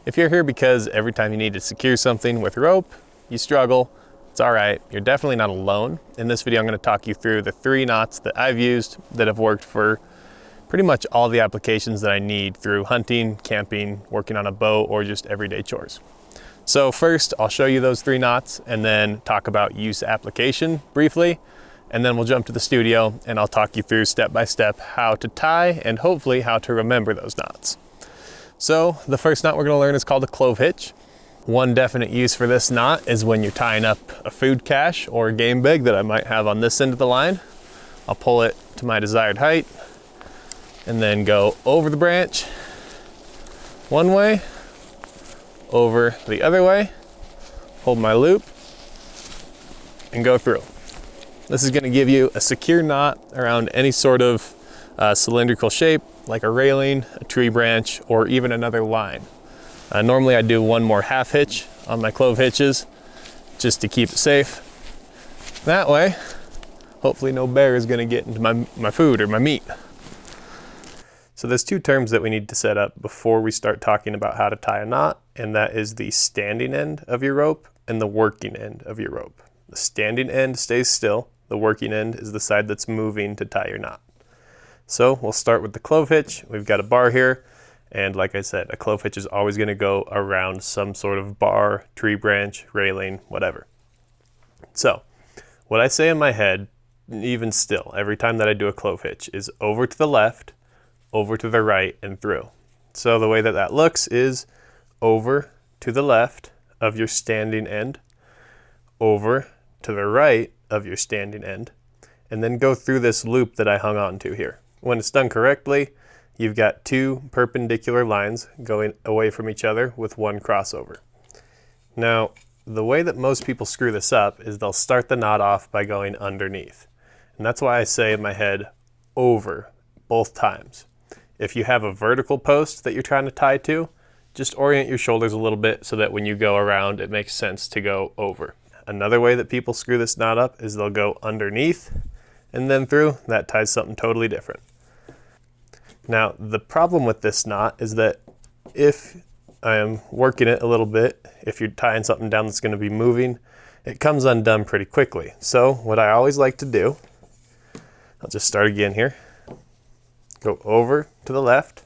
If you're here because every time you need to secure something with rope, you struggle, it's all right. You're definitely not alone. In this video, I'm going to talk you through the 3 knots that I've used that have worked for pretty much all the applications that I need through hunting, camping, working on a boat, or just everyday chores. So first, I'll show you those 3 knots and then talk about use application briefly. And then we'll jump to the studio and I'll talk you through step by step how to tie and hopefully how to remember those knots. So the first knot we're going to learn is called a clove hitch. One definite use for this knot is when you're tying up a food cache or a game bag that I might have on this end of the line. I'll pull it to my desired height and then go over the branch one way, over the other way, hold my loop, and go through. This is going to give you a secure knot around any sort of cylindrical shape, like a railing, a tree branch, or even another line. Normally I do one more half hitch on my clove hitches just to keep it safe. That way, hopefully no bear is going to get into my food or my meat. So there's 2 terms that we need to set up before we start talking about how to tie a knot, and that is the standing end of your rope and the working end of your rope. The standing end stays still. The working end is the side that's moving to tie your knot. So we'll start with the clove hitch. We've got a bar here. And like I said, a clove hitch is always going to go around some sort of bar, tree branch, railing, whatever. So what I say in my head, even still, every time that I do a clove hitch is over to the left, over to the right, and through. So the way that that looks is over to the left of your standing end, over to the right of your standing end, and then go through this loop that I hung on to here. When it's done correctly, you've got 2 perpendicular lines going away from each other with 1 crossover. Now, the way that most people screw this up is they'll start the knot off by going underneath. And that's why I say in my head, over, both times. If you have a vertical post that you're trying to tie to, just orient your shoulders a little bit so that when you go around, it makes sense to go over. Another way that people screw this knot up is they'll go underneath and then through. That ties something totally different. Now, the problem with this knot is that if I am working it a little bit, if you're tying something down that's going to be moving, it comes undone pretty quickly. So what I always like to do, I'll just start again here, go over to the left,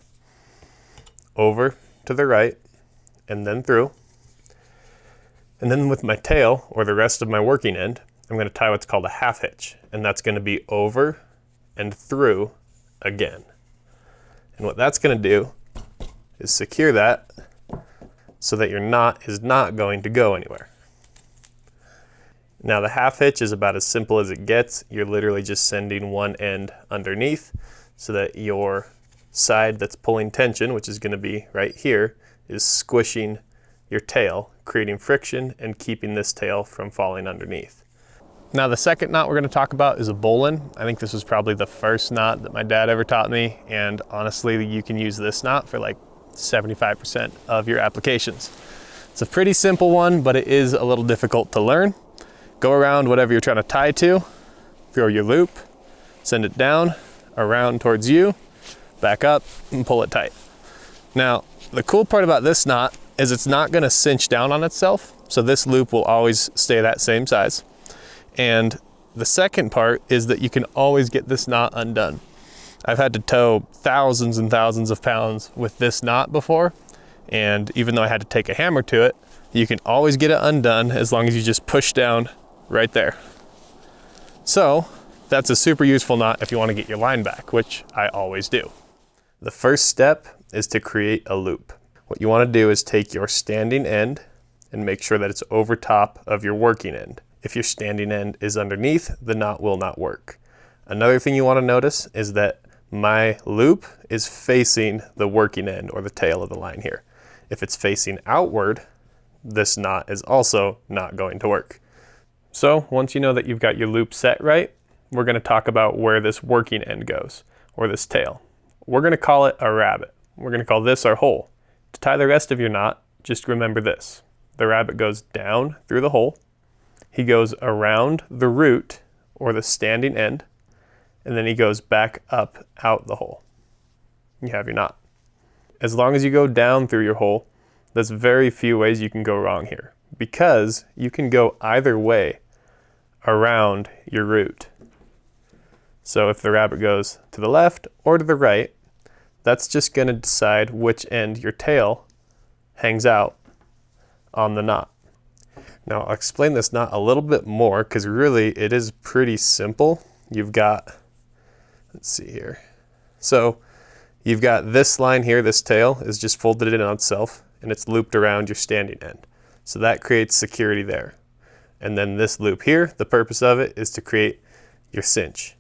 over to the right, and then through. And then with my tail, or the rest of my working end, I'm going to tie what's called a half hitch, and that's going to be over and through again. And what that's going to do is secure that so that your knot is not going to go anywhere. Now the half hitch is about as simple as it gets. You're literally just sending one end underneath so that your side that's pulling tension, which is going to be right here, is squishing your tail, creating friction and keeping this tail from falling underneath. Now the second knot we're going to talk about is a bowline. I think this was probably the first knot that my dad ever taught me, and honestly you can use this knot for like 75% of your applications. It's a pretty simple one, but it is a little difficult to learn. Go around whatever you're trying to tie to, throw your loop, send it down, around towards you, back up, and pull it tight. Now the cool part about this knot is it's not going to cinch down on itself, so this loop will always stay that same size. And the second part is that you can always get this knot undone. I've had to tow thousands and thousands of pounds with this knot before, and even though I had to take a hammer to it, you can always get it undone as long as you just push down right there. So that's a super useful knot if you want to get your line back, which I always do. The first step is to create a loop. What you want to do is take your standing end and make sure that it's over top of your working end. If your standing end is underneath, the knot will not work. Another thing you want to notice is that my loop is facing the working end or the tail of the line here. If it's facing outward, this knot is also not going to work. So once you know that you've got your loop set right, we're going to talk about where this working end goes, or this tail. We're going to call it a rabbit. We're going to call this our hole. To tie the rest of your knot, just remember this. The rabbit goes down through the hole. He goes around the root, or the standing end, and then he goes back up out the hole. You have your knot. As long as you go down through your hole, There's very few ways you can go wrong here, because you can go either way around your root. So if the rabbit goes to the left or to the right, that's just going to decide which end your tail hangs out on the knot. Now I'll explain this knot a little bit more, because really it is pretty simple. You've got, let's see here. So you've got this line here, this tail is just folded in on itself and it's looped around your standing end. So that creates security there. And then this loop here, the purpose of it is to create your cinch.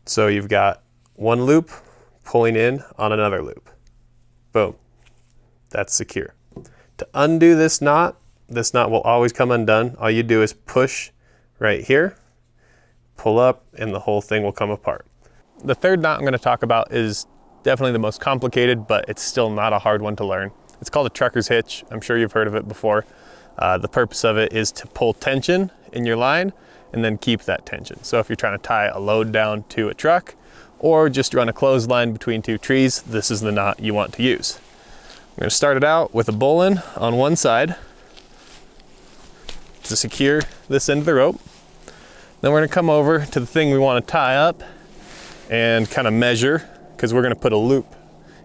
So you've got one loop pulling in on another loop. Boom, that's secure. To undo this knot will always come undone. All you do is push right here, pull up, and the whole thing will come apart. The third knot I'm going to talk about is definitely the most complicated, but it's still not a hard one to learn. It's called a trucker's hitch. I'm sure you've heard of it before. The purpose of it is to pull tension in your line and then keep that tension. So if you're trying to tie a load down to a truck or just run a clothesline between two trees, this is the knot you want to use. I'm going to start it out with a bowline on one side to secure this end of the rope. Then we're going to come over to the thing we want to tie up and kind of measure, because we're going to put a loop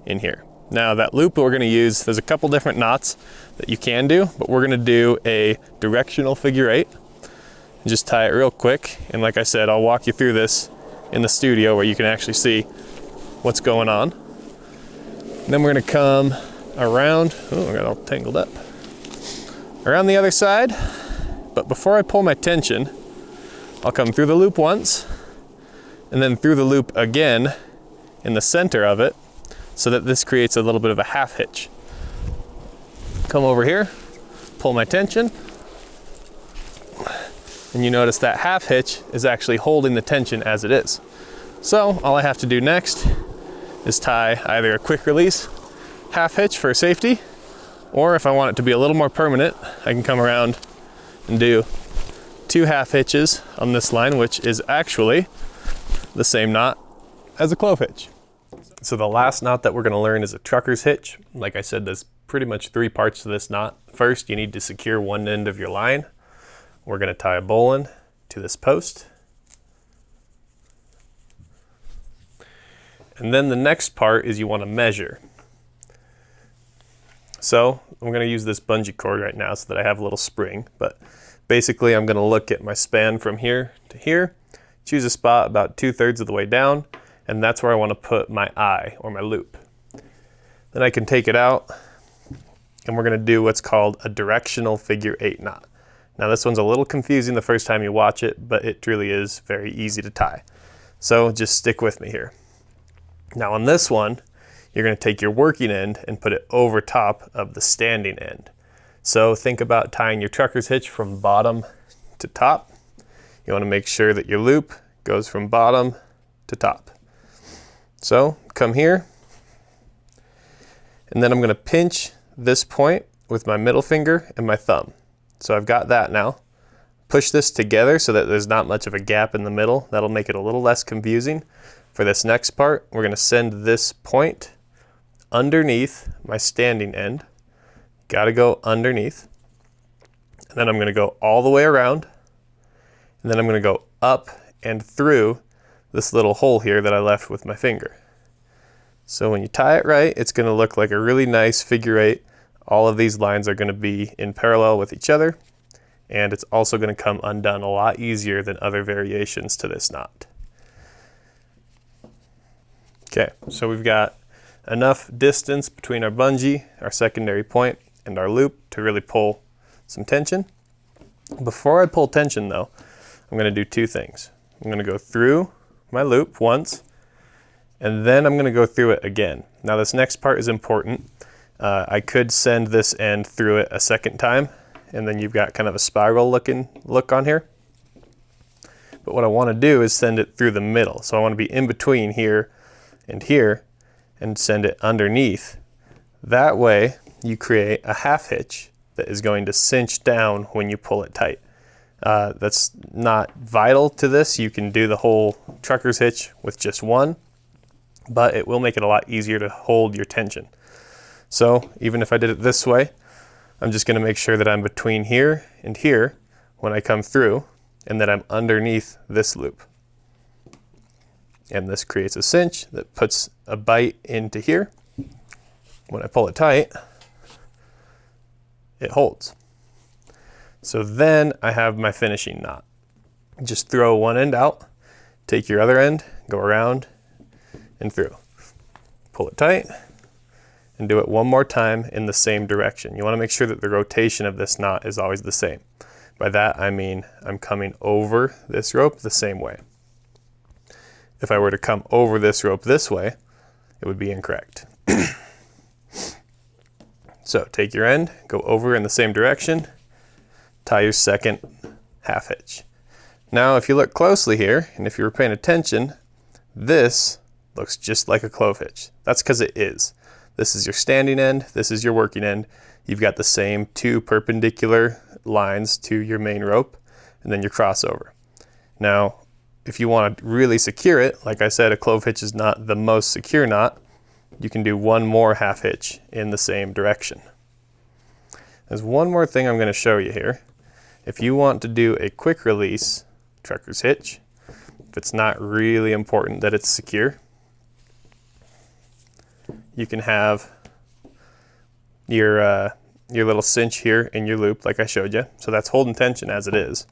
in here. Now that loop we're going to use, there's a couple different knots that you can do, but we're going to do a directional figure 8 and just tie it real quick. And like I said, I'll walk you through this in the studio where you can actually see what's going on. And then we're going to come around, oh, I got all tangled up, around the other side. But before I pull my tension, I'll come through the loop once and then through the loop again in the center of it, so that this creates a little bit of a half hitch. Come over here, pull my tension, and you notice that half hitch is actually holding the tension as it is. So all I have to do next is tie either a quick release half hitch for safety, or if I want it to be a little more permanent, I can come around and do 2 half hitches on this line, which is actually the same knot as a clove hitch. So the last knot that we're going to learn is a trucker's hitch. Like I said, there's pretty much 3 parts to this knot. First, you need to secure one end of your line. We're going to tie a bowline to this post. And then the next part is you want to measure. So I'm going to use this bungee cord right now so that I have a little spring, but basically I'm going to look at my span from here to here, choose a spot about 2/3 of the way down, and that's where I want to put my eye or my loop. Then I can take it out and we're going to do what's called a directional figure 8 knot. Now this one's a little confusing the first time you watch it, but it truly is very easy to tie. So just stick with me here. Now on this one, you're going to take your working end and put it over top of the standing end. So think about tying your trucker's hitch from bottom to top. You want to make sure that your loop goes from bottom to top. So come here, and then I'm going to pinch this point with my middle finger and my thumb. So I've got that now. Push this together so that there's not much of a gap in the middle. That'll make it a little less confusing. For this next part, we're going to send this point underneath my standing end. Got to go underneath. And then I'm going to go all the way around. And then I'm going to go up and through this little hole here that I left with my finger. So when you tie it right, it's going to look like a really nice figure 8. All of these lines are going to be in parallel with each other, and it's also going to come undone a lot easier than other variations to this knot. Okay, so we've got enough distance between our bungee, our secondary point, and our loop to really pull some tension. Before I pull tension though, I'm going to do 2 things. I'm going to go through my loop once, and then I'm going to go through it again. Now this next part is important. I could send this end through it a second time, and then you've got kind of a spiral look on here. But what I want to do is send it through the middle. So I want to be in between here and send it underneath. That way you create a half hitch that is going to cinch down when you pull it tight. That's not vital to this. You can do the whole trucker's hitch with just one, but it will make it a lot easier to hold your tension. So even if I did it this way, I'm just gonna make sure that I'm between here and here when I come through, and that I'm underneath this loop. And this creates a cinch that puts a bite into here. When I pull it tight, it holds. So then I have my finishing knot. Just throw one end out, take your other end, go around and through. Pull it tight and do it one more time in the same direction. You want to make sure that the rotation of this knot is always the same. By that I mean I'm coming over this rope the same way. If I were to come over this rope this way, it would be incorrect. So take your end, go over in the same direction, tie your second half hitch. Now if you look closely here, and if you were paying attention, this looks just like a clove hitch. That's because it is. This is your standing end, this is your working end. You've got the same two perpendicular lines to your main rope, and then your crossover. Now, if you want to really secure it, like I said, a clove hitch is not the most secure knot. You can do one more half hitch in the same direction. There's one more thing I'm going to show you here. If you want to do a quick release trucker's hitch, if it's not really important that it's secure, you can have your little cinch here in your loop like I showed you. So that's holding tension as it is.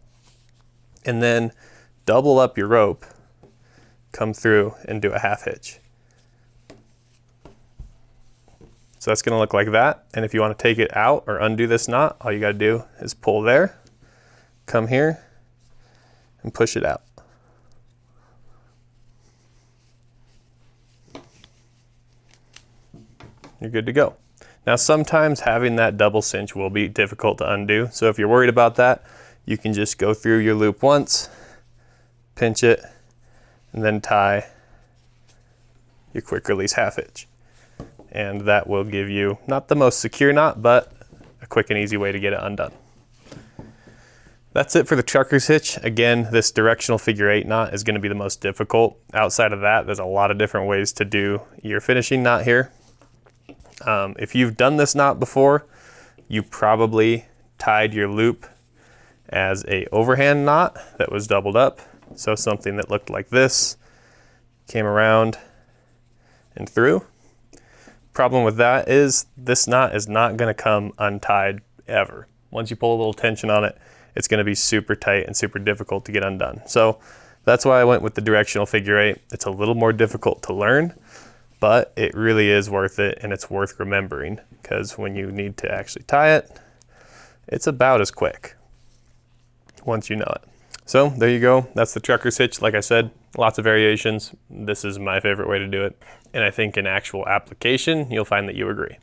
And then double up your rope, come through and do a half hitch. So that's gonna look like that. And if you wanna take it out or undo this knot, all you gotta do is pull there, come here, and push it out. You're good to go. Now sometimes having that double cinch will be difficult to undo. So if you're worried about that, you can just go through your loop once, pinch it, and then tie your quick release half hitch. And that will give you not the most secure knot, but a quick and easy way to get it undone. That's it for the trucker's hitch. Again, this directional figure 8 knot is going to be the most difficult. Outside of that, there's a lot of different ways to do your finishing knot here. If you've done this knot before, you probably tied your loop as a overhand knot that was doubled up. So something that looked like this, came around and through. Problem with that is this knot is not going to come untied ever. Once you pull a little tension on it, it's going to be super tight and super difficult to get undone. So that's why I went with the directional figure 8. It's a little more difficult to learn, but it really is worth it, and it's worth remembering, because when you need to actually tie it, it's about as quick once you know it. So there you go. That's the trucker's hitch. Like I said, lots of variations. This is my favorite way to do it. And I think in actual application, you'll find that you agree.